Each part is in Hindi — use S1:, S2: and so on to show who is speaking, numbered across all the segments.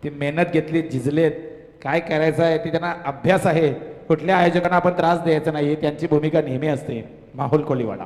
S1: ती मेहनत घेतली, झिजलेत, काय करायचं आहे ते त्यांना अभ्यास आहे. कुठल्या आयोजकांना आपण त्रास द्यायचा नाही, त्यांची भूमिका नेहमी असते. माहुल कोलीवाडा.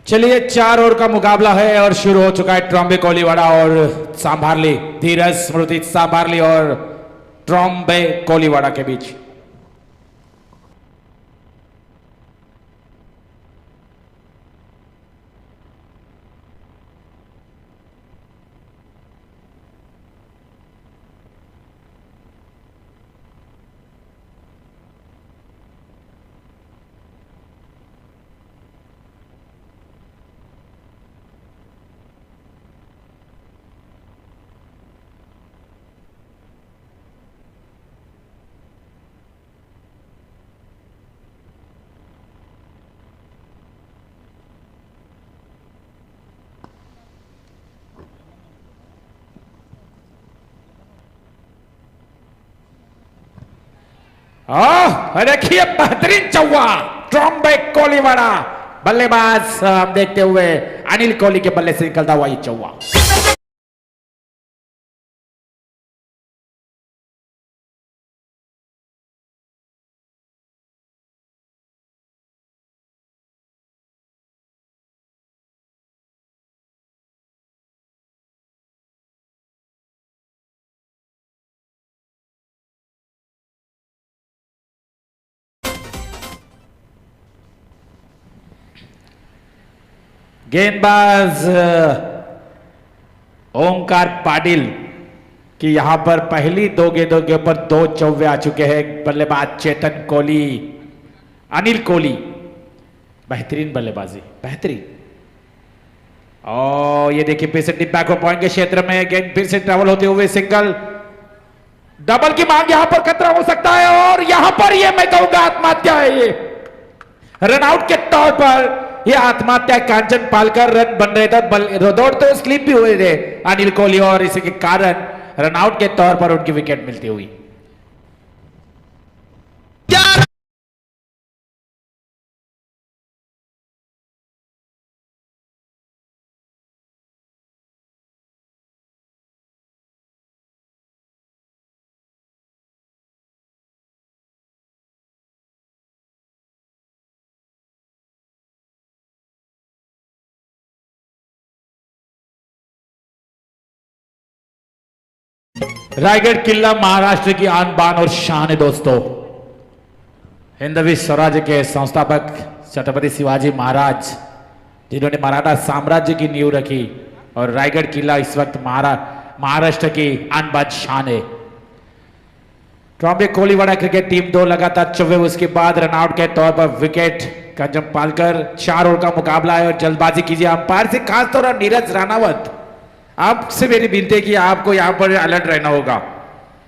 S1: चलिए 4 ओवर का मुकाबला है और शुरू हो चुका है। ट्रॉम्बे कोलीवाड़ा और सांभारली, धीरज स्मृति सांभारली और ट्रॉम्बे कोलीवाड़ा के बीच। देखिए बेहतरीन चौवा ट्रॉम्बे कोलीवाड़ा, बल्लेबाज हम देखते हुए अनिल कोहली के बल्ले से निकलता हुआ ये चौवा। गेंदबाज ओंकार पाटिल कि यहां पर पहली 2 गेंदों के ऊपर 2 चौवे आ चुके हैं। बल्लेबाज चेतन कोहली, अनिल कोहली, बेहतरीन बल्लेबाजी, बेहतरीन। और ये देखिए फिर से बैकवर्ड पॉइंट के क्षेत्र में गेंद फिर से ट्रेवल होते हुए सिंगल, डबल की मांग यहां पर खतरा हो सकता है और यहां पर ये मैं कहूंगा आत्महत्या है। ये रनआउट के तौर पर यह आत्महत्या, कांचन पालकर रन बन रहे थे, दौड़ तो स्लिप भी हुए थे अनिल कोहली और इसी के कारण रनआउट के तौर पर उनकी विकेट मिलती हुई। रायगढ़ किला महाराष्ट्र की आन बान और शान है दोस्तों। हिंदवी स्वराज्य के संस्थापक छत्रपति शिवाजी महाराज, जिन्होंने मराठा साम्राज्य की नींव रखी, और रायगढ़ किला इस वक्त महाराष्ट्र की आन बान शान है। ट्रॉम्बे कोलीवाड़ा क्रिकेट टीम 2 लगातार चौवे, उसके बाद रनआउट के तौर पर विकेट कंचन पालकर। 4 ओवर का मुकाबला है और जल्दबाजी कीजिए अंपायर से, खासतौर पर नीरज रानावत, आपसे मेरी विनती है कि आपको यहां पर अलर्ट रहना होगा।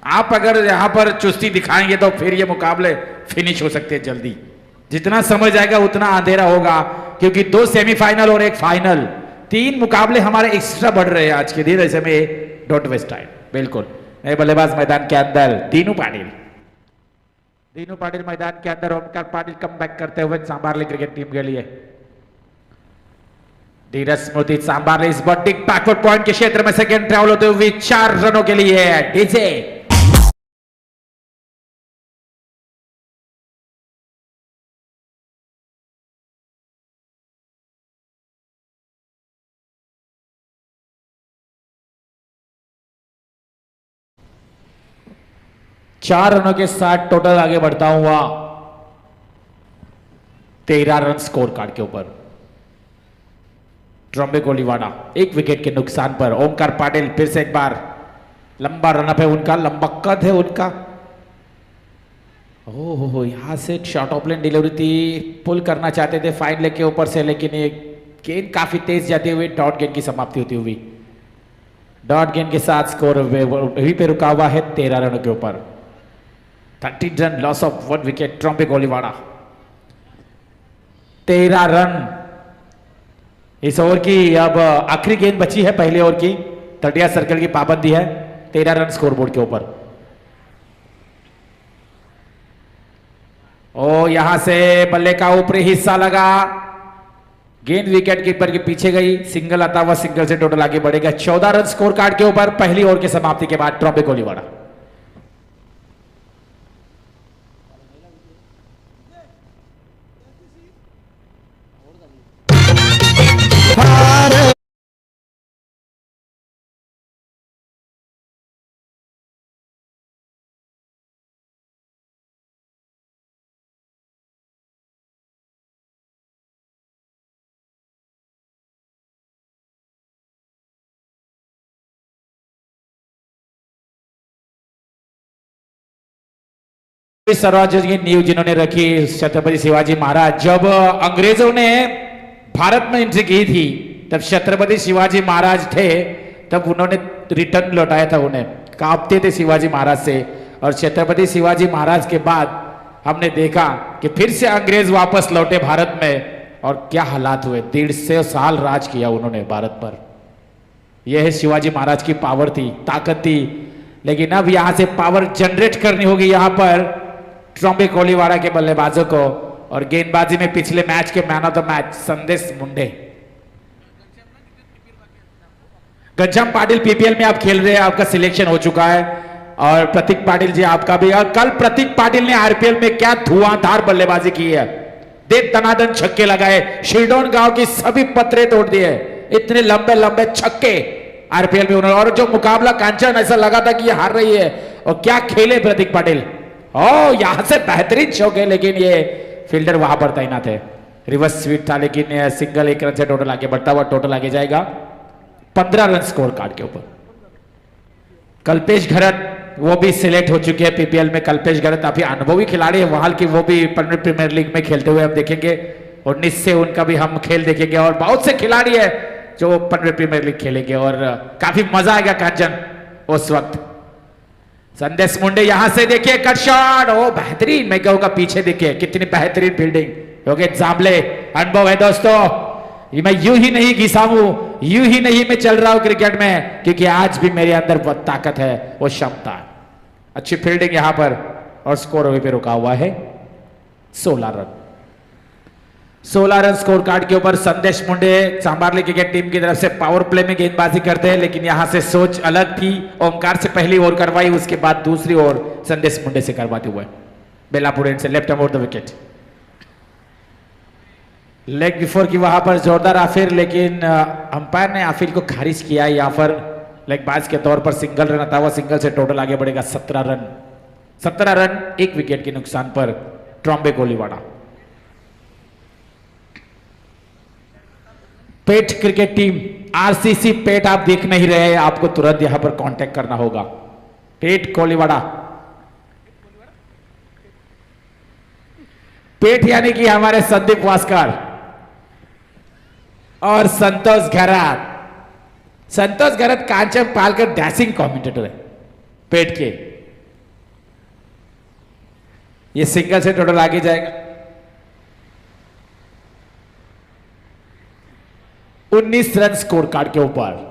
S1: आप अगर यहां पर चुस्ती दिखाएंगे तो फिर ये मुकाबले फिनिश हो सकते हैं जल्दी। जितना समय जाएगा उतना अंधेरा होगा, क्योंकि 2 सेमीफाइनल और 1 फाइनल 3 मुकाबले हमारे एक्स्ट्रा बढ़ रहे हैं आज के दिन, ऐसे में डोंट वेस्ट टाइम। बिल्कुल नए बल्लेबाज मैदान के अंदर दीनू पाटिल मैदान के अंदर, ओमकार पाटिल कम बैक करते हुए सांबारली क्रिकेट टीम के लिए। धीरज स्मृति सांबारली इस बॉटिंग बैकवर्ड पॉइंट के क्षेत्र में सेकेंड ट्रैवल होते हुए 4 रनों के लिए डीजे। चार रनों के साथ टोटल आगे बढ़ता हुआ 13 रन स्कोर कार्ड के ऊपर। ट्रॉम्बे कोलीवाड़ा 1 विकेट के नुकसान पर। ओमकार पाटिल फिर से एक बार लंबा रनअप है उनका, लंबा कद है उनका। ओहो यहां से शॉर्ट ऑफ लेन डिलीवरी थी, पुल करना चाहते थे फाइन लेग के ऊपर से, लेकिन ये गेंद काफी तेज जाती हुई डॉट गेंद की समाप्ति होती हुई। डॉट गेंद के साथ स्कोर वहीं पे रुका हुआ है 13 रनों के ऊपर। 30 run loss of 1 wicket Trombay Koliwada. 13 run इस ओवर की। अब आखिरी गेंद बची है पहले ओवर की, 30 सर्कल की पाबंदी है। 13 रन स्कोरबोर्ड के ऊपर। ओ यहां से बल्ले का ऊपरी हिस्सा लगा, गेंद विकेट कीपर के पीछे गई, सिंगल आता हुआ सिंगल से टोटल आगे बढ़ेगा 14 रन स्कोर कार्ड के ऊपर पहली ओवर की समाप्ति के बाद। ट्रॉम्बे कोलीवाड़ा स्वराज्य की नींव जिन्होंने रखी छत्रपति शिवाजी महाराज। जब अंग्रेजों ने भारत में एंट्री की थी तब छत्रपति शिवाजी महाराज थे, तब उन्होंने रिटर्न लौटाया था, उन्हें कांपते थे शिवाजी महाराज से। और छत्रपति शिवाजी महाराज के बाद हमने देखा कि फिर से अंग्रेज वापस लौटे भारत में, और क्या हालात हुए। 150 साल राज किया उन्होंने भारत पर। यह है शिवाजी महाराज की पावर थी, ताकत थी। लेकिन अब यहां से पावर जनरेट करनी होगी यहां पर ट्रॉम्बे कोलीवाड़ा के बल्लेबाजों को। और गेंदबाजी में पिछले मैच के मैन ऑफ द मैच संदेश मुंडे। गंजाम पाटिल पीपीएल में आप खेल रहे हैं, आपका सिलेक्शन हो चुका है। और प्रतीक पाटिल जी आपका भी। और कल प्रतीक पाटिल ने आरपीएल में क्या धुआंधार बल्लेबाजी की है, दे दनादन छक्के लगाए, शिरडोन गांव की सभी पत्रे तोड़ दिए, इतने लंबे लंबे छक्के आरपीएल में उन्होंने। और जो मुकाबला कांचन, ऐसा लगा था कि ये हार रही है, और क्या खेले प्रतीक पाटिल। ओ यहां से बेहतरीन शॉट है, लेकिन ये फील्डर वहां पर तैनात है। रिवर्स स्वीप था, लेकिन सिंगल 1 रन से टोटल आगे बढ़ता हुआ टोटल आगे जाएगा 15 रन स्कोर कार्ड के ऊपर। कल्पेश घरत वो भी सिलेक्ट हो चुके हैं पीपीएल में। कल्पेश घरत काफी अनुभवी खिलाड़ी है वहां की, वो भी पंजाब प्रीमियर लीग में खेलते हुए हम देखेंगे। 19 से उनका भी हम खेल देखेंगे। और बहुत से खिलाड़ी है जो पंजाब प्रीमियर लीग खेलेंगे, और काफी मजा आएगा कांचन उस वक्त। संदेश मुंडे यहां से देखिए कट शॉट, ओ बेहतरीन। मैं कहूंगा पीछे देखिए कितनी बेहतरीन फील्डिंग। योगेश जामले अनुभव है दोस्तों। मैं यूं ही नहीं घिसा हूं, यूं ही नहीं मैं चल रहा हूं क्रिकेट में, क्योंकि आज भी मेरे अंदर वो ताकत है, वो क्षमता है। अच्छी फील्डिंग यहां पर, और स्कोर वहीं पे रुका हुआ है 16 रन। 16 रन स्कोर कार्ड के ऊपर। संदेश मुंडे सांबारली क्रिकेट टीम की तरफ से पावर प्ले में गेंदबाजी करते हैं, लेकिन यहां से सोच अलग थी। ओमकार से पहली ओवर करवाई, उसके बाद दूसरी ओवर संदेश मुंडे से करवाते हुए बेलापुर एंड से left about the wicket. Leg before की वहां पर जोरदार आफिर, लेकिन अंपायर ने आफिर को खारिज किया। यहां पर लेग बाज के तौर पर सिंगल रन आता हुआ, सिंगल से टोटल आगे बढ़ेगा 17 रन। 17 रन 1 विकेट के नुकसान पर ट्रॉम्बे कोलीवाड़ा। पेट क्रिकेट टीम आरसीसी पेट आप देख नहीं रहे, आपको तुरंत यहां पर कांटेक्ट करना होगा। पेट कोलीवाड़ा, पेट यानी कि हमारे संदीप वास्कर और संतोष घरात। संतोष घरात कांचन पालकर डैशिंग कमेंटेटर है पेट के। ये सिंगल से टोटल आगे जाएगा। 19 रन स्कोर कार्ड के ऊपर।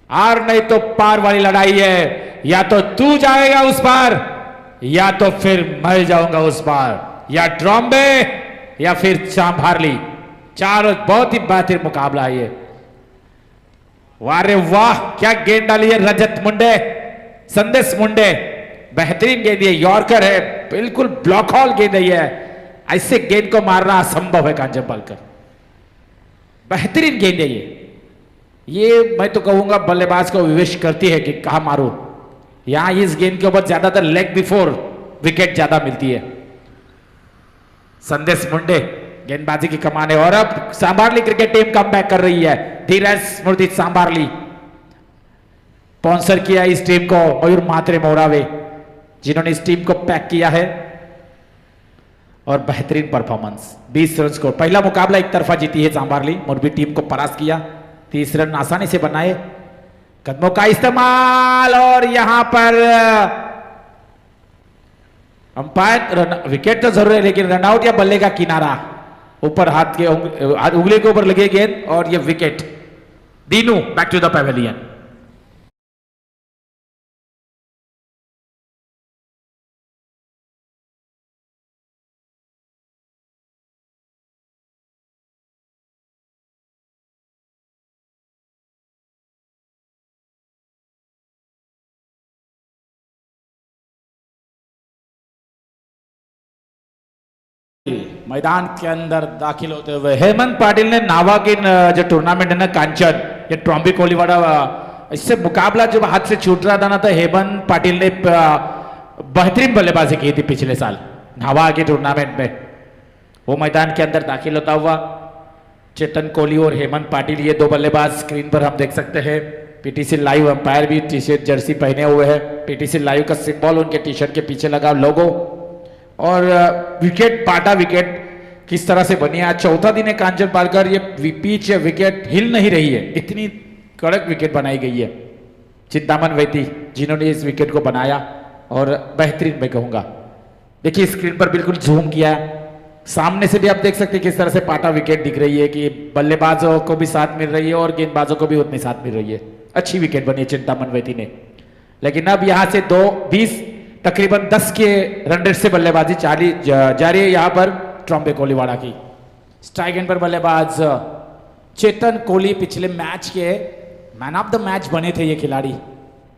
S1: हार नहीं तो पार वाली लड़ाई है, या तो तू जाएगा उस पार या तो फिर मैं जाऊंगा उस पार, या ट्रॉम्बे या फिर सांभारली। चारों बहुत ही बेहतरीन मुकाबला है ये। वाह रे वाह, क्या गेंद डाली है रजत मुंडे, संदेश मुंडे, बेहतरीन गेंद है, यॉर्कर है, बिल्कुल ब्लॉक हॉल गेंद है। ऐसे गेंद को मारना असंभव है कांजम पालकर, बेहतरीन गेंद है ये मैं तो कहूंगा बल्लेबाज को विवेश करती है कि कहां मारूं। यहां इस गेंद के ऊपर ज्यादातर लेग बिफोर विकेट ज्यादा मिलती है। संदेश मुंडे गेंदबाजी की कमान है, और अब सांभारली क्रिकेट टीम कम बैक कर रही है। धीरज स्मृति सांभारली स्पॉन्सर किया इस टीम को मयूर मात्रे मोरावे, जिन्होंने इस टीम को पैक किया है, और बेहतरीन परफॉर्मेंस। 20 रन स्कोर, पहला मुकाबला एक तरफा जीती है सांभारली, मोरबी टीम को परास्त किया, 30 रन आसानी से बनाए। कदमों का इस्तेमाल, और यहां पर अंपायर विकेट तो जरूर है लेकिन रनआउट या बल्ले का किनारा, ऊपर हाथ के उंगली के ऊपर लगे गेंद और ये विकेट। Dinu back to the pavilion. मैदान के अंदर दाखिल होते हुए हेमंत पाटिल ने नावा की जो टूर्नामेंट है ना कांचन, ये ट्रॉम्बी कोलीवाड़ा, इससे मुकाबला जब हाथ से छूट रहा था ना, तो हेमंत पाटिल ने बेहतरीन बल्लेबाजी की थी पिछले साल नावा के टूर्नामेंट में। वो मैदान के अंदर दाखिल होता हुआ चेतन कोहली और हेमंत पाटिल, ये दो बल्लेबाज स्क्रीन पर हम देख सकते हैं। पीटीसी लाइव अंपायर भी टी शर्ट जर्सी पहने हुए हैं, पीटीसी लाइव का सिंबल उनके टी शर्ट के पीछे लगा लोगो, और विकेट पाटा विकेट किस तरह से बनी है। आज चौथा दिन है कांचन पालकर, ये पिच या विकेट हिल नहीं रही है, इतनी कड़क विकेट बनाई गई है। चिंतामन वैती जिन्होंने इस विकेट को बनाया, और बेहतरीन मैं कहूंगा। देखिए स्क्रीन पर बिल्कुल जूम किया, सामने से भी आप देख सकते हैं किस तरह से पाटा विकेट दिख रही है, कि बल्लेबाजों को भी साथ मिल रही है और गेंदबाजों को भी उतनी साथ मिल रही है। अच्छी विकेट बनी है चिंतामन वैती ने। लेकिन अब यहां से 20 तकरीबन 10 के रन रेट से बल्लेबाजी जारी है यहां पर ट्रॉम्बे कोलीवाड़ा की। स्ट्राइक एंड पर बल्लेबाज चेतन कोहली पिछले मैच के मैन ऑफ द मैच बने थे ये खिलाड़ी।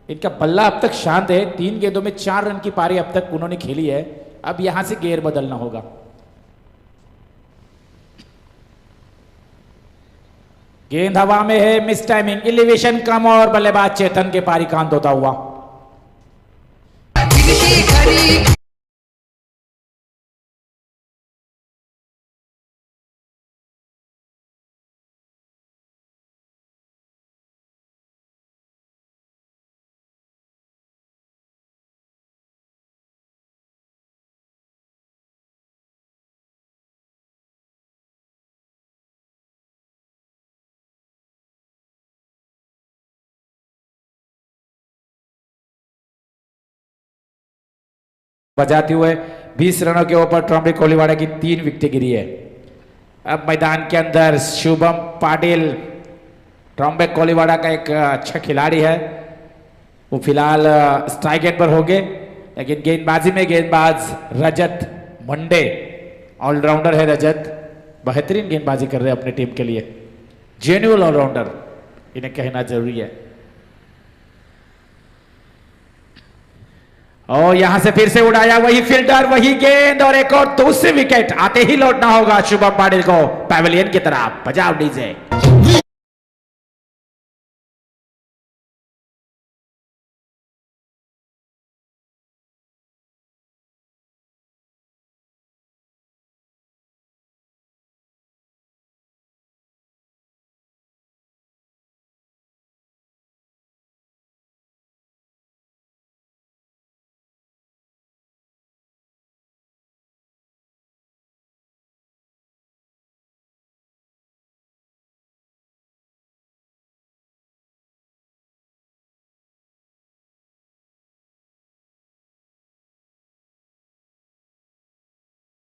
S1: इनका बल्ला अब तक शांत है, 3 गेंदों में 4 रन की पारी अब तक उन्होंने खेली है। अब यहां से गेयर बदलना होगा। गेंद हवा में है, मिस टाइमिंग, एलिवेशन कम, और बल्लेबाज चेतन के पारी कांत होता हुआ। बजाते हुए 20 रनों के ऊपर ट्रॉम्बे कोलीवाड़ा की 3 विकेटें गिरी है। अब मैदान के अंदर शुभम पाटिल, ट्रॉम्बे कोलीवाड़ा का एक अच्छा खिलाड़ी है, वो फिलहाल स्ट्राइक एंड पर हो गए। लेकिन गेंदबाजी में गेंदबाज रजत मंडे, ऑलराउंडर है रजत, बेहतरीन गेंदबाजी कर रहे हैं अपनी टीम के लिए, जेन्युइन ऑलराउंडर इन्हें कहना जरूरी है। और यहां से फिर से उड़ाया, वही फील्डर, वही गेंद, और एक और दूसरी विकेट आते ही लौटना होगा शुभम पाटिल को पैवेलियन की तरफ। बजाओ डीजे।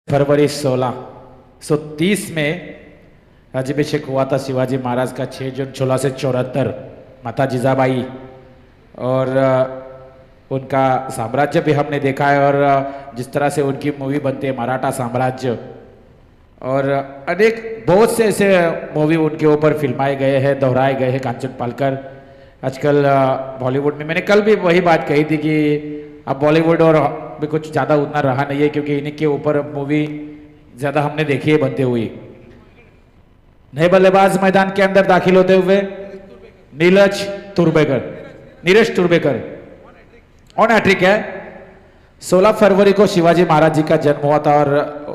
S1: फरवरी 1630 में राज्याभिषेक हुआ था शिवाजी महाराज का 6 जून 1674। माता जिजाबाई और उनका साम्राज्य भी हमने देखा है, और जिस तरह से उनकी मूवी बनती है मराठा साम्राज्य, और अनेक बहुत से ऐसे मूवी उनके ऊपर फिल्माए गए हैं, दोहराए गए हैं। कांचन पालकर आजकल बॉलीवुड में, मैंने कल भी वही बात कही थी कि अब बॉलीवुड और भी कुछ ज़्यादा उतना रहा नहीं है, क्योंकि इन्हीं के ऊपर मूवी ज़्यादा हमने देखी है बनते हुई। नए बल्लेबाज मैदान के अंदर दाखिल होते हुए नीरज तुर्बेकर ऑन हैट्रिक है। 16 फरवरी को शिवाजी महाराज जी का जन्म हुआ था और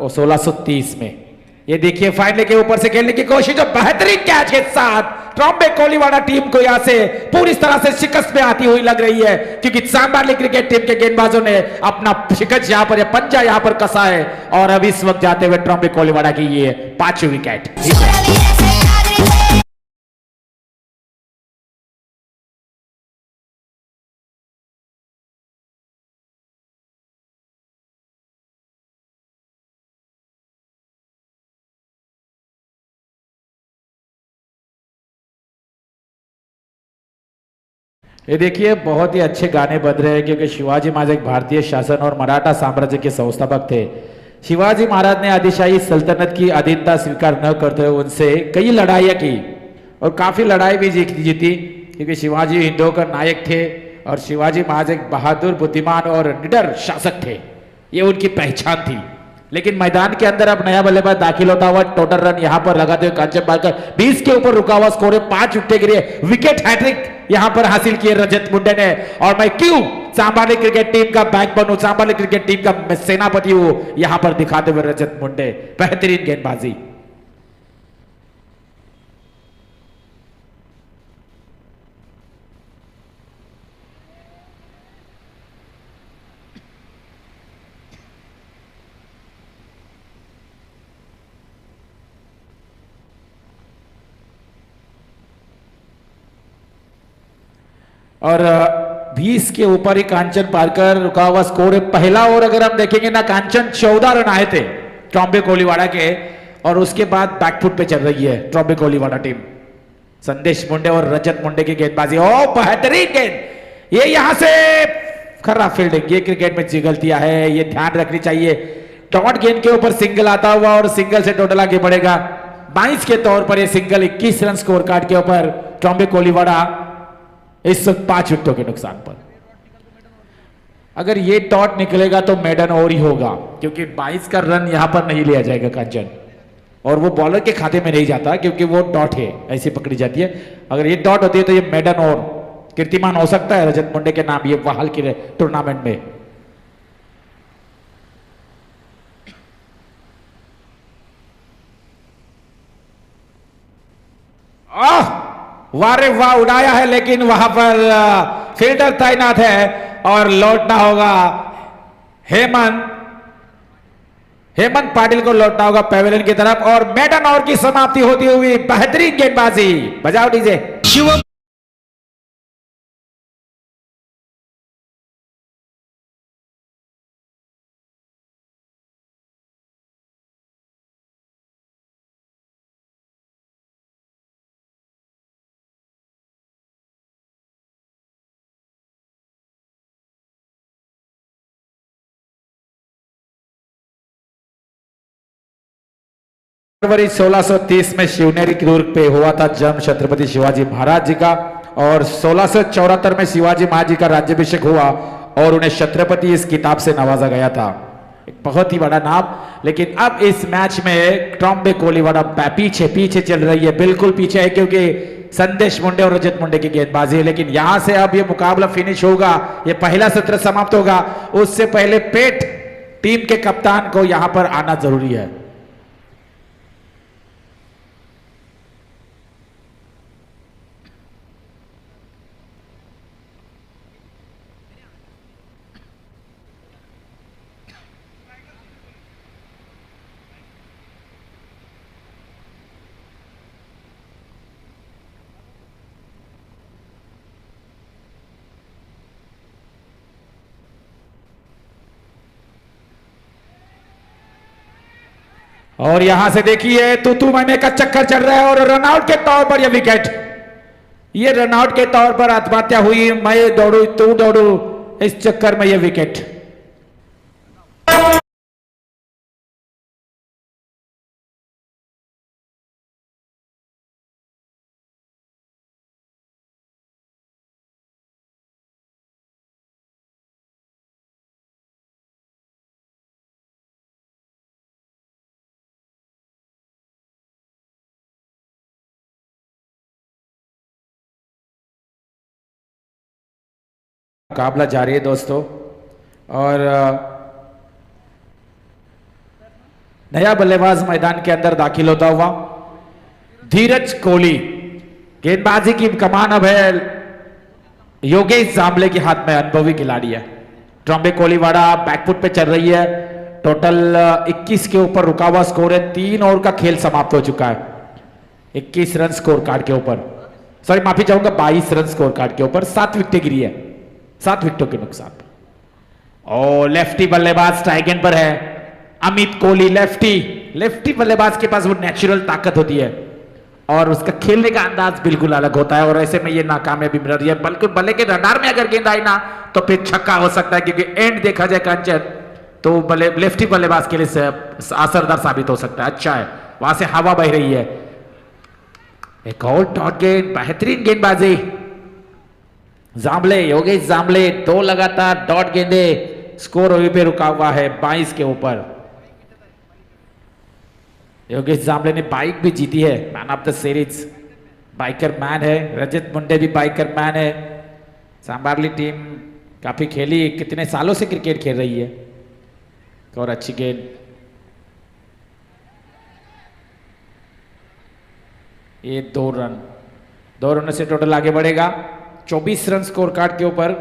S1: 1630 में। ये देखिए फाइनल के ऊपर से खेलने की कोशिश, जो बेहतरीन कैच के साथ ट्रॉम्बे कोलीवाड़ा टीम को यहां से पूरी तरह से शिकस्त में आती हुई लग रही है, क्योंकि सांबाली क्रिकेट टीम के गेंदबाजों ने अपना शिकस्त यहां पर, पंजा यहां पर कसा है, और अब इस वक्त जाते हुए ट्रॉम्बे कोलीवाड़ा की ये 5वीं विकेट। ये देखिए बहुत ही अच्छे गाने बज रहे हैं, क्योंकि शिवाजी महाराज एक भारतीय शासन और मराठा साम्राज्य के संस्थापक थे। शिवाजी महाराज ने आदिशाही सल्तनत की अधीनता स्वीकार न करते हुए उनसे कई लड़ाइयाँ की, और काफी लड़ाई भी जीती, क्योंकि शिवाजी हिंदुओं का नायक थे, और शिवाजी महाराज एक बहादुर, बुद्धिमान और निडर शासक थे। ये उनकी पहचान थी। लेकिन मैदान के अंदर अब नया बल्लेबाज दाखिल होता हुआ, टोटल रन यहां पर लगाते हुए कांचन पालकर 20 के ऊपर रुका हुआ स्कोर है। 5 विकेट के लिए विकेट हैट्रिक यहां पर हासिल किए रजत मुंडे ने। और मैं क्यों सांबाली क्रिकेट टीम का बैकबोन हूं, सांबाली क्रिकेट टीम का सेनापति हूं, यहां पर दिखाते हुए रजत मुंडे बेहतरीन गेंदबाजी। और 20 के ऊपर ही कांचन पालकर रुका हुआ स्कोर है। पहला ओवर अगर हम देखेंगे ना, कांचन 14 रन आए थे ट्रॉम्बे कोलीवाड़ा के, और उसके बाद बैकफुट पे चल रही है ट्रॉम्बे कोलीवाड़ा टीम। संदेश मुंडे और रजत मुंडे की गेंदबाजी, ओ बेहतरीन गेंद, ये यहां से खराब फील्डिंग। ये क्रिकेट में गलतियां है, ये ध्यान रखनी चाहिए। डॉट गेंद के ऊपर सिंगल आता हुआ, और सिंगल से टोटल आगे बढ़ेगा 22 के तौर पर। ये सिंगल 21 रन स्कोर कार्ड के ऊपर ट्रॉम्बे कोलीवाड़ा इस वक्त 5 विकेटों के नुकसान पर। अगर ये डॉट निकलेगा तो मेडन ओवर ही होगा, क्योंकि 22 का रन यहां पर नहीं लिया जाएगा कांचन, और वो बॉलर के खाते में नहीं जाता, क्योंकि वो डॉट है, ऐसी पकड़ी जाती है। अगर ये डॉट होती है तो ये मेडन ओवर कीर्तिमान हो सकता है रजत मुंडे के नाम ये बहाल के टूर्नामेंट में। वाह रे वाह, उड़ाया है, लेकिन वहां पर फील्डर तैनात है, और लौटना होगा हेमंत पाटिल को लौटना होगा पेविलियन की तरफ, और मेडन ओवर की समाप्ति होती हुई बेहतरीन गेंदबाजी। बजाओ डीजे। फरवरी 1630 में शिवनेरी दुर्ग पे हुआ था जन्म छत्रपति शिवाजी महाराज जी का, और 1674 में शिवाजी महाराज जी का राज्याभिषेक हुआ, और उन्हें छत्रपति इस किताब से नवाजा गया था। एक बहुत ही बड़ा नाम। लेकिन अब इस मैच में ट्रॉम्बे कोलीवाड़ा पीछे चल रही है, बिल्कुल पीछे है, क्योंकि संदेश मुंडे और रजत मुंडे की गेंदबाजी है। लेकिन यहां से अब ये मुकाबला फिनिश होगा, ये पहला सत्र समाप्त होगा, उससे पहले पेट टीम के कप्तान को यहां पर आना जरूरी है। और यहां से देखिए तूतू मैमे का चक्कर चल रहा है और रनआउट के तौर पर यह विकेट, ये रनआउट के तौर पर आत्महत्या हुई। मैं दौड़ू तू दौड़ू, इस चक्कर में यह विकेट। मुकाबला जारी है दोस्तों, और नया बल्लेबाज मैदान के अंदर दाखिल होता हुआ धीरज कोहली। गेंदबाजी की कमान अब है योगेश जांबले के हाथ में, अनुभवी खिलाड़ी है। ट्रॉम्बे कोलीवाड़ा बैकफुट पे चल रही है। टोटल 21 के ऊपर रुका हुआ स्कोर है। 3 ओवर का खेल समाप्त हो चुका है। 21 रन स्कोर कार्ड के ऊपर, सॉरी माफी चाहूंगा, 22 रन स्कोर कार्ड के ऊपर। 7 विकेटें गिरी है, 7 विकेटों के नुकसान। और लेफ्टी बल्लेबाज स्ट्राइक एंड पर है अमित कोहली। लेफ्टी बल्लेबाज के पास वो नेचुरल ताकत होती है और उसका खेलने का अंदाज बिल्कुल अलग होता है, और ऐसे में ये नाकामयाबी मिल रही है। बल्कि बल्ले के रडार में अगर गेंद आई ना तो फिर छक्का हो सकता है, क्योंकि एंड देखा जाए कंचन तो लेफ्टी बल्लेबाज के लिए असरदार साबित हो सकता है। अच्छा है, वहां से हवा बह रही है। एक और डॉट गेंद, बेहतरीन गेंदबाजी जांबले, योगेश जांबले। 2 लगातार डॉट गेंदे, स्कोर वहीं पे रुका हुआ है 22 के ऊपर। योगेश जांबले ने बाइक भी जीती है, man of the series, biker man है। रजत मुंडे भी बाइकर मैन है। सांबारली टीम काफी खेली, कितने सालों से क्रिकेट खेल रही है। और अच्छी गेंद, ये 2 रन, 2 रन से टोटल आगे बढ़ेगा। 24 रन स्कोर कार्ड के ऊपर।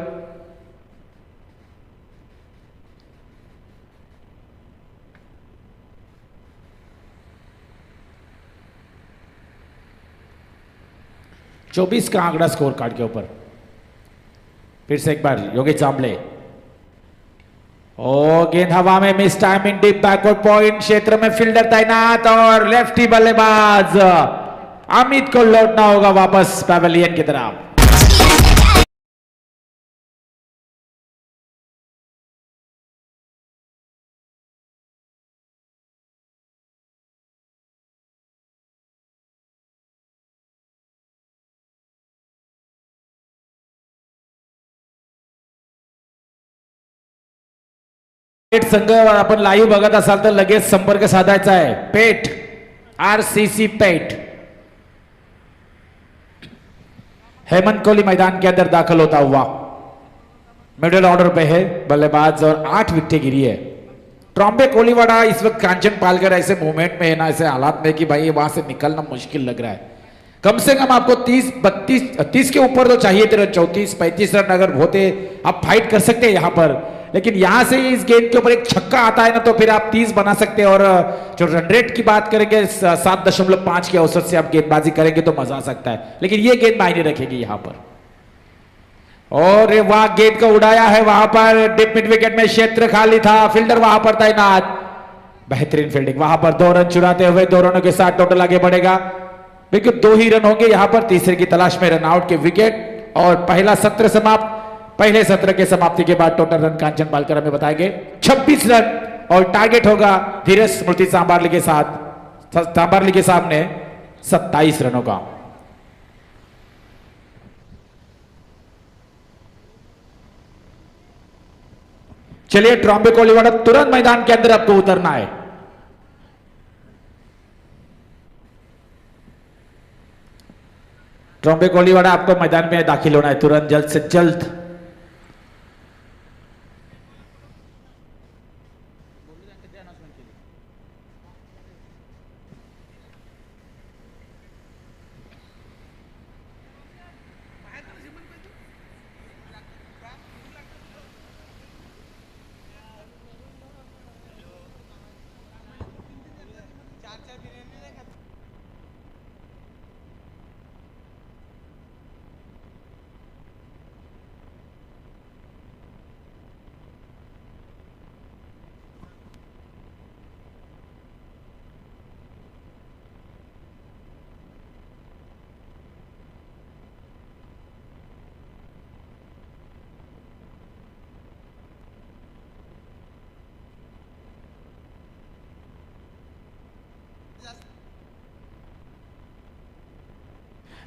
S1: चौबीस का आंकड़ा स्कोर कार्ड के ऊपर। फिर से एक बार योगेश जांबले, ओ गेंद हवा में, miss time in deep backward point क्षेत्र में फील्डर तैनात, और लेफ्टी बल्लेबाज अमित को लौटना होगा वापस पैवेलियन की तरफ। पेट संघ आपण लाईव्ह बघत असाल तर लगेच संपर्क साधायचा आहे। पेट, आरसीसी पेट। हेमंत कोहली मैदान के अंदर दाखिल होता हुआ मिडिल ऑर्डर पे है बल्लेबाज, और 8 विकेटें गिरी है। ट्रॉम्बे कोलीवाड़ा इस वक्त कांचन पालकर ऐसे मूवमेंट में है ना, ऐसे हालात में कि भाई वहां से निकलना मुश्किल लग रहा है। कम से कम आपको 30 के ऊपर तो चाहिए थे। 34-35 रन अगर होते आप फाइट कर सकते हैं यहां पर, लेकिन यहां से इस गेंद के ऊपर एक छक्का आता है ना तो फिर आप 30 बना सकते हैं। और जो रन रेट की बात करेंगे 7.5 के औसत से आप गेंदबाजी करेंगे तो मजा आ सकता है, लेकिन ये गेंद मायने रखेगी यहां पर। और वहां गेंद को उड़ाया है, वहां पर डिप मिड विकेट में क्षेत्र खाली था, फील्डर वहां पर तैनात। बेहतरीन फील्डिंग, वहां पर 2 रन चुराते हुए 2 रनों के साथ टोटल आगे बढ़ेगा। बिल्कुल 2 ही रन होंगे यहां पर, तीसरे की तलाश में रन आउट के विकेट। और पहला सत्र समाप्त। पहले सत्र के समाप्ति के बाद टोटल रन कांचन पालकर हमें बताएंगे 26 रन, और टारगेट होगा धीरज स्मृति सांबारली के साथ, सांबारली के सामने 27 रनों का। चलिए ट्रॉम्बे कोलीवाड़ा तुरंत मैदान के अंदर आपको उतरना है। ट्रॉम्बे कोलीवाड़ा आपको मैदान में दाखिल होना है तुरंत, जल्द से जल्द।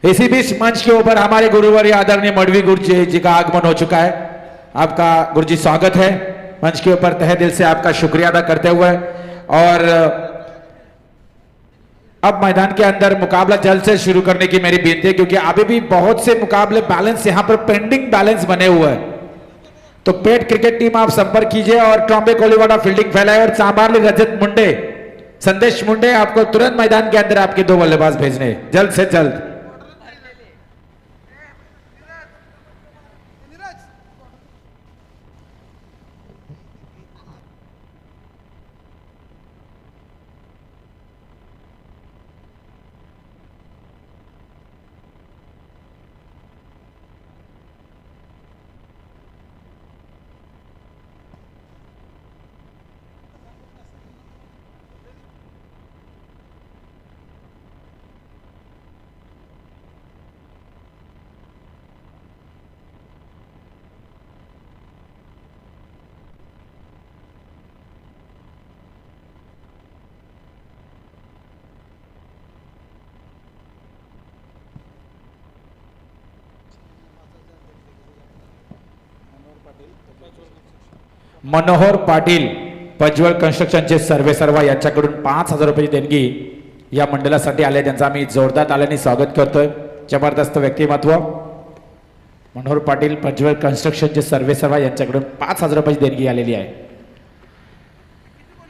S1: इसी बीच मंच के ऊपर हमारे गुरुवर आदरणीय मडवी गुरुजी जी का आगमन हो चुका है। आपका गुरुजी स्वागत है मंच के ऊपर, तहे दिल से आपका शुक्रिया अदा करते हुए। और अब मैदान के अंदर मुकाबला जल्द से शुरू करने की मेरी विनती है, क्योंकि अभी भी बहुत से मुकाबले बैलेंस यहां पर पेंडिंग बैलेंस बने हुए हैं। तो पेट क्रिकेट टीम आप संपर्क कीजिए और ट्रॉम्बे कोलीवाड़ा फील्डिंग फैलाए और चांबारली रजत मुंडे संदेश मुंडे आपको तुरंत मैदान के अंदर आपके 2 बल्लेबाज भेजने जल्द से जल्द। मनोहर पाटील प्रज्वल कन्स्ट्रक्शनचे सर्वे सर्वा यांच्याकडून 5,000 रुपये देणगी या मंडळासाठी आले, त्यांचा मी जोरदार ताल्याने स्वागत करतोय। जबरदस्त व्यक्तिमत्व मनोहर पाटील प्रज्वल कन्स्ट्रक्शनचे सर्वे सर्वा यांच्याकडून 5,000 रुपये देणगी आलेली आहे।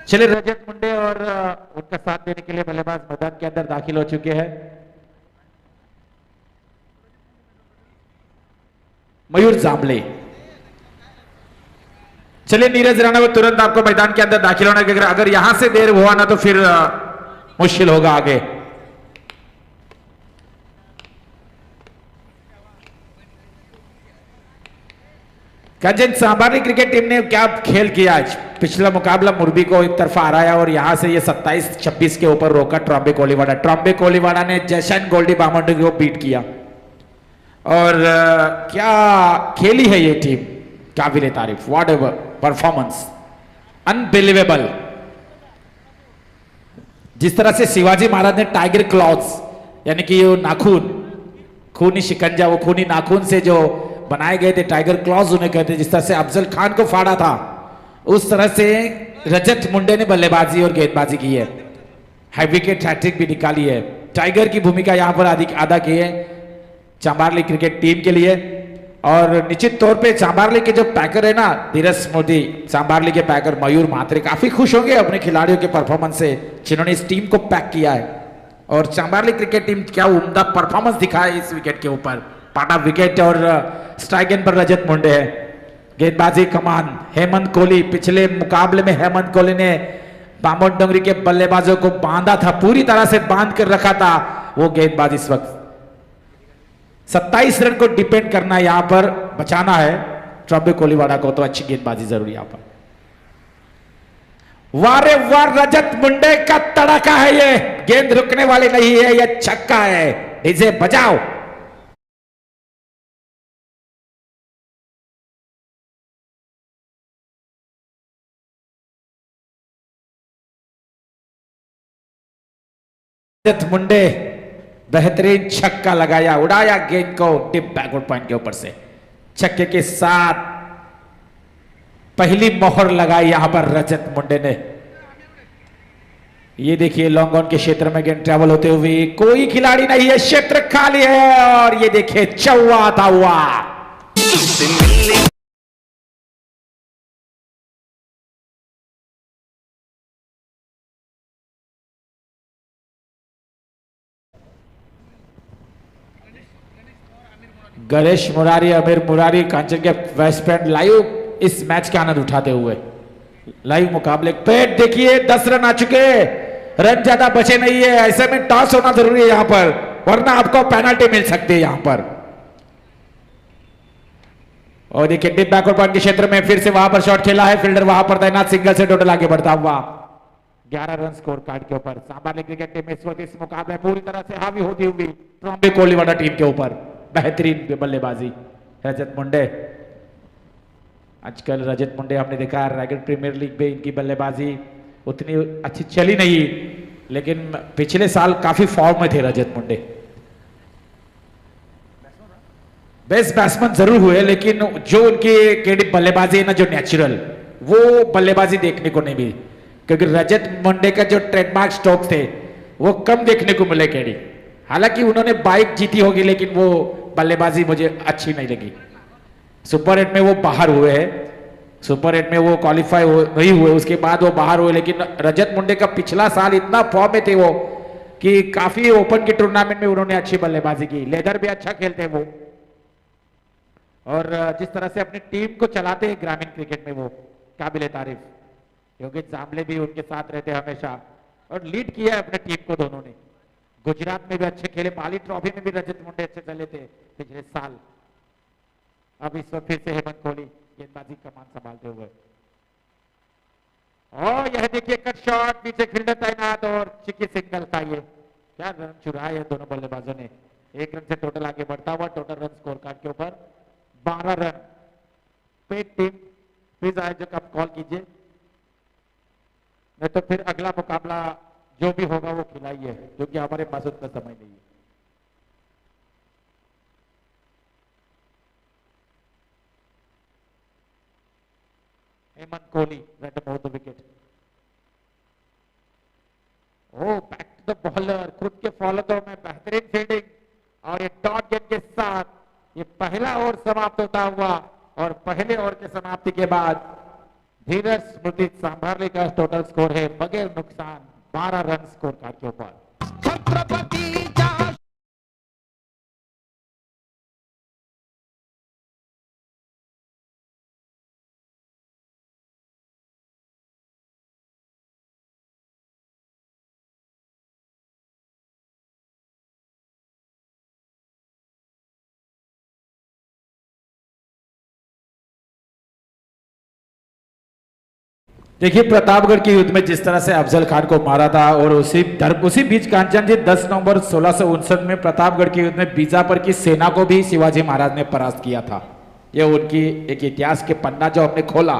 S1: चलिए रजत मुंडे और उनका साथ देने के लिए बल्लेबाज मैदान के अंदर दाखिल हो चुके हैं। मयूर जांबले, चलिए नीरज राणा तुरंत आपको मैदान के अंदर दाखिल होना, क्योंकि अगर यहां से देर हुआ ना तो फिर मुश्किल होगा आगे। कंचन सांबारली क्रिकेट टीम ने क्या खेल किया आज। पिछला मुकाबला मुरबी को एक तरफा हराया और यहां से ये 27-26 के ऊपर रोका ट्रॉम्बे कोलीवाड़ा। ट्रॉम्बे कोलीवाड़ा ने जशन गोल्डी बामंडी को बीट किया और क्या खेली है ये टीम, काबिले तारीफ। What ever performance, unbelievable. जिस तरह से शिवाजी महाराज ने टाइगर क्लॉज यानी कि नाखून, खूनी शिकंजा, वो खूनी नाखून से जो बनाए गए थे टाइगर क्लॉज उन्हें कहते हैं, जिस तरह से अफजल खान को फाड़ा था, उस तरह से रजत मुंडे ने बल्लेबाजी और गेंदबाजी की है। हाई विकेट हैट्रिक भी निकाली है। टाइगर की भूमिका यहां पर अदा की है चांबारली क्रिकेट टीम के लिए। और निश्चित तौर पे चांबारली के जो पैकर है ना धीरज मोदी, चांबारली के पैकर मयूर म्हात्रे काफी खुश होंगे अपने खिलाड़ियों के परफॉर्मेंस से, जिन्होंने इस टीम को पैक किया है। और चांबारली क्रिकेट टीम क्या उम्दा परफॉर्मेंस दिखाया इस विकेट के ऊपर। पाटा विकेट और स्ट्राइक एंड पर रजत मुंडे है। गेंदबाजी कमान हेमंत कोहली, पिछले मुकाबले में हेमंत कोहली ने बामन डोंगरी के बल्लेबाजों को बांधा था, पूरी तरह से बांध कर रखा था। वो गेंदबाजी इस वक्त 27 रन को डिपेंड करना, यहां पर बचाना है ट्रॉम्बे कोलीवाड़ा को, तो अच्छी गेंदबाजी जरूरी यहां पर। वारे वार रजत मुंडे का तड़का है, ये गेंद रुकने वाली नहीं है, ये छक्का है। डीजे बजाओ। रजत मुंडे बेहतरीन छक्का लगाया, उड़ाया गेंद को टिप बैकवर्ड पॉइंट के ऊपर से। छक्के के साथ पहली मोहर लगाई यहां पर रजत मुंडे ने। ये देखिए लॉन्ग ऑन के क्षेत्र में गेंद ट्रेवल होते हुए कोई खिलाड़ी नहीं है, क्षेत्र खाली है और ये देखिए चौवा आता हुआ। गणेश मुरारी, अमीर मुरारी, कांचन के वेस्ट पैंट लाइव इस मैच का आनंद उठाते हुए लाइव मुकाबले। पेट देखिए 10 रन आ चुके, रन ज्यादा बचे नहीं है, ऐसे में टॉस होना जरूरी है यहां पर, वरना आपको पेनल्टी मिल सकती है यहां पर। और देखिए डिप बैकवर्ड पॉइंट के क्षेत्र में फिर से वहां पर शॉट खेला है, फील्डर वहां पर तैनात, सिंगल से टोटल आगे बढ़ता हुआ 11 रन स्कोर कार्ड के ऊपर। सांबारली क्रिकेट टीम इस वक्त इस मुकाबले पूरी तरह से हावी होती हुई ट्रॉम्बे कोलीवाड़ा टीम के ऊपर। बेहतरीन बल्लेबाजी रजत मुंडे। आजकल रजत मुंडे हमने देखा रायगढ़ प्रीमियर लीग में इनकी बल्लेबाजी उतनी अच्छी चली नहीं, लेकिन पिछले साल काफी फॉर्म में थे रजत मुंडे। बेस्ट बैट्समैन जरूर हुए, लेकिन जो उनकी केडी बल्लेबाजी है ना, जो नेचुरल, वो बल्लेबाजी देखने को नहीं मिली। क्योंकि रजत मुंडे का जो ट्रेडमार्क स्ट्रोक थे वो कम देखने को मिले केडी। हालांकि उन्होंने बाइक जीती होगी, लेकिन वो बल्लेबाजी मुझे अच्छी नहीं लगी। सुपर 8 में वो बाहर हुए हैं, सुपर 8 में वो क्वालिफाई नहीं हुए, उसके बाद वो बाहर हुए। लेकिन रजत मुंडे का पिछला साल इतना फॉर्म में थे वो कि काफी ओपन के टूर्नामेंट में उन्होंने अच्छी बल्लेबाजी की। लेदर भी अच्छा खेलते हैं वो, और जिस तरह से अपनी टीम को चलाते हैं ग्रामीण क्रिकेट में, वो काबिले तारीफ। योगेश जामले भी उनके साथ रहते हैं हमेशा, और लीड किया है अपने टीम को दोनों ने। गुजरात में भी अच्छे खेले, बाली ट्रॉफी में भी रजत मुंडे अच्छे चले थे पिछले साल। अब इस वक्त फिर से हेमंत कोहली गेंदबाजी कमान संभालते हुए, और यह देखिए कट शॉट, नीचे फील्डर तैनात और चिक्की सिंगल का ये क्या रन चुराए हैं दोनों बल्लेबाजों ने। 1 रन से टोटल आगे बढ़ता हुआ, टोटल रन स्कोर कार्ड के ऊपर 12 रन। पेट टीम प्लीज आयोजक आप कॉल कीजिए, नहीं तो फिर अगला मुकाबला जो भी होगा वो खिलाइए, क्योंकि हमारे पास उतना समय नहीं है। Hemant Kohli red about the wicket. Oh back to the bowler, खुद के फॉलो थ्रो में बेहतरीन फील्डिंग, और ये डॉट गेंद के साथ ये पहला ओवर समाप्त होता हुआ, और पहले ओवर के समाप्ति के बाद धीरज स्मृति सांभारले का टोटल स्कोर है बगैर नुकसान 12 रन स्कोर कार्ड के ऊपर। देखिए प्रतापगढ़ के युद्ध में जिस तरह से अफजल खान को मारा था, और उसी बीच कांचन जी 10 नवंबर 1659 में प्रतापगढ़ के युद्ध में बीजापुर की सेना को भी शिवाजी महाराज ने परास्त किया था। ये उनकी एक इतिहास के पन्ना जो हमने खोला,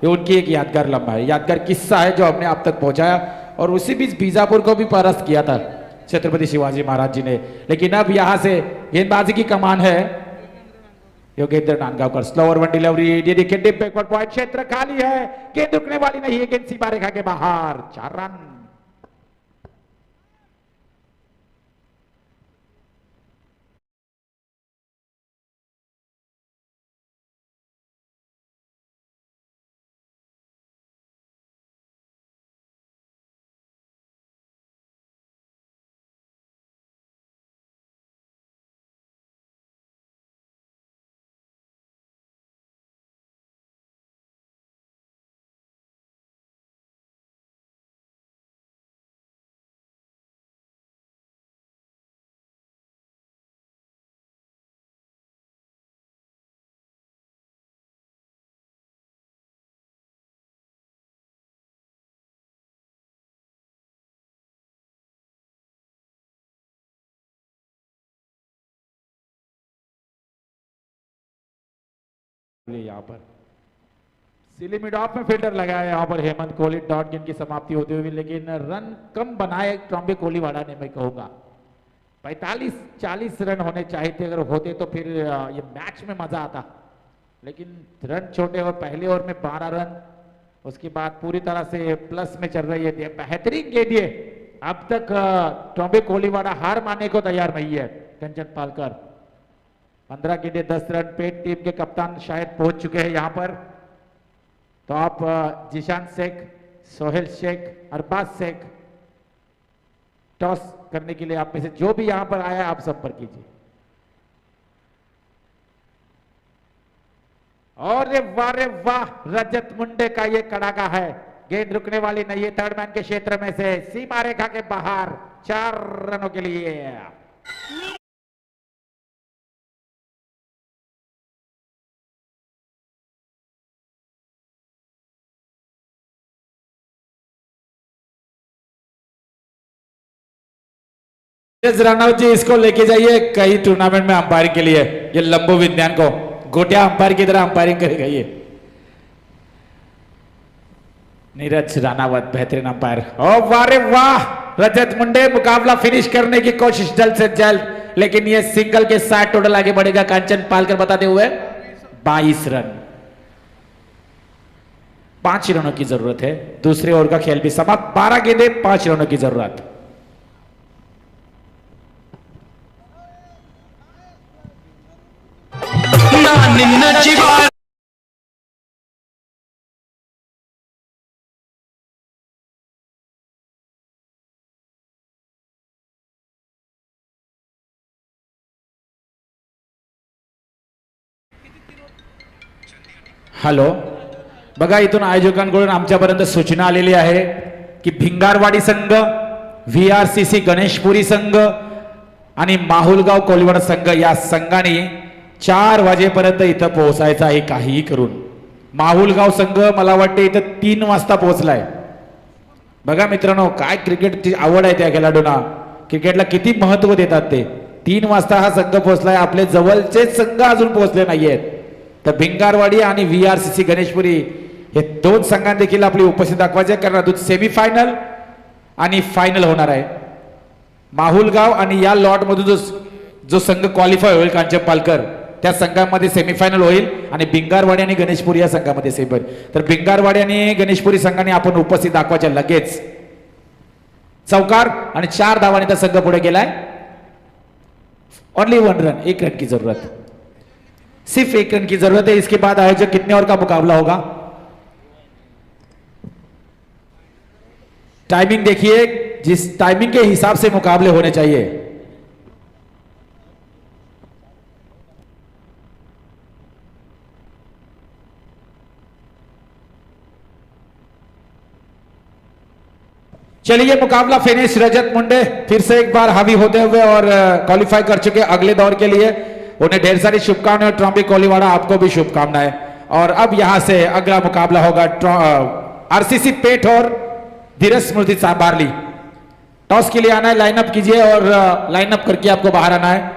S1: ये उनकी एक यादगार लम्हा है, यादगार किस्सा है जो हमने आप तक पहुंचाया। और उसी बीच बीजापुर को भी परास्त किया था छत्रपति शिवाजी महाराज जी ने। लेकिन अब यहां से गेंदबाजी की कमान है Yogendra Nandgaonkar. Slower one delivery, ये देखिए डीप बैकवर्ड पॉइंट, क्षेत्र खाली है, गेंद रुकने वाली नहीं है, गेंद सीमा रेखा के बाहर, 4 रन। यहां पर सिली मिड ऑफ में फील्डर लगाया यहाँ पर हेमंत कोहली, डॉट गेंद की समाप्ति होती हुई, लेकिन रन कम बनाए ट्रॉम्बे कोहलीवाड़ा ने, मैं कहूंगा 45-40 रन होने चाहिए थे। अगर होते तो फिर ये मैच में मजा आता, लेकिन रन छोटे, और पहले ओवर में 12 रन, उसके बाद पूरी तरह से प्लस में चल रही है। बेहतरीन गेंद ये, अब तक ट्रॉम्बे कोहलीवाड़ा हार मानने को तैयार नहीं है। कंचन पालकर 15 गेंदे 10 रन। पेट टीम के कप्तान शायद पहुंच चुके हैं यहाँ पर, तो आप जिशान शेख, सोहेल शेख, अरबाज शेख टॉस करने के लिए आप में से जो भी यहां पर आया आप संपर्क कीजिए। और रे वाह, रजत मुंडे का ये कड़ाका है, गेंद रुकने वाली नहीं है। थर्ड मैन के क्षेत्र में से सीमा रेखा के बाहर, 4 रनों के लिए। राणा जी इसको लेके जाइए कई टूर्नामेंट में अंपायरिंग के लिए, ये लंबू विज्ञान को गोटिया अंपायर की तरह अंपायरिंग करेगा ये। नीरज राणावत बेहतरीन अंपायर। ओ वाह रे वाह, रजत मुंडे मुकाबला फिनिश करने की कोशिश जल्द से जल्द, लेकिन ये सिंगल के साथ टोटल आगे बढ़ेगा कांचन पालकर बताते हुए 22 रन। 5 रनों की जरूरत है, दूसरे ओवर का खेल भी समाप्त। 12 गेंदे 5 रनों की जरूरत। हॅलो, बघा इथून आयोजकांकडून आमच्यापर्यंत सूचना आलेली आहे की भिंगारवाडी संघ, VRCC गणेशपुरी संघ आणि माहुलगाव कोलिवाड संघ या संघाने 4 वाजेपर्यंत इथं पोहोचायचं आहे काहीही करून। माहुलगाव संघ मला वाटते इथं 3 वाजता पोहोचलाय। बघा मित्रांनो, काय क्रिकेटची आवड आहे त्या खेळाडूंना, क्रिकेटला किती महत्व देतात ते। 3 वाजता हा संघ पोहोचलाय, आपले जवळचे संघ अजून पोहोचले नाहीयेत। तर भिंगारवाडी आणि VRCC गणेशपुरी हे 2 संघांना देखील आपली उपस्थिती दाखवायची आहे, कारण अजून सेमीफायनल आणि फायनल होणार आहे। माहुलगाव आणि या लॉट मधून जो संघ क्वालिफाय होईल कांचन पालकर, त्या संघामध्ये सेमीफायनल होईल आणि भिंगारवाडी आणि गणेशपुरी या संघामध्ये सेमीफायनल। तर भिंगारवाडी आणि गणेशपुरी संघाने आपण उपस्थित दाखवायच्या लगेच चौकार आणि 4 धावांनी त्या संघ पुढे गेलाय। ओनली 1 रन, 1 रन की जरूरत, सिर्फ 1 रन की जरूरत है। इसके बाद आयोजक कितने ओवर का मुकाबला होगा, टाइमिंग देखिए, जिस टाइमिंग के हिसाब से मुकाबले होने चाहिए। चलिए मुकाबला फिनिश। रजत मुंडे फिर से एक बार हावी होते हुए और क्वालिफाई कर चुके अगले दौर के लिए, उन्हें ढेर सारी शुभकामनाएं। ट्रॉम्बी कोलीवाड़ा आपको भी शुभकामनाएं। और अब यहां से अगला मुकाबला होगा RCC पेठ और धीरज स्मृति सांबारली। टॉस के लिए आना है, लाइनअप कीजिए और लाइनअप करके आपको बाहर आना है।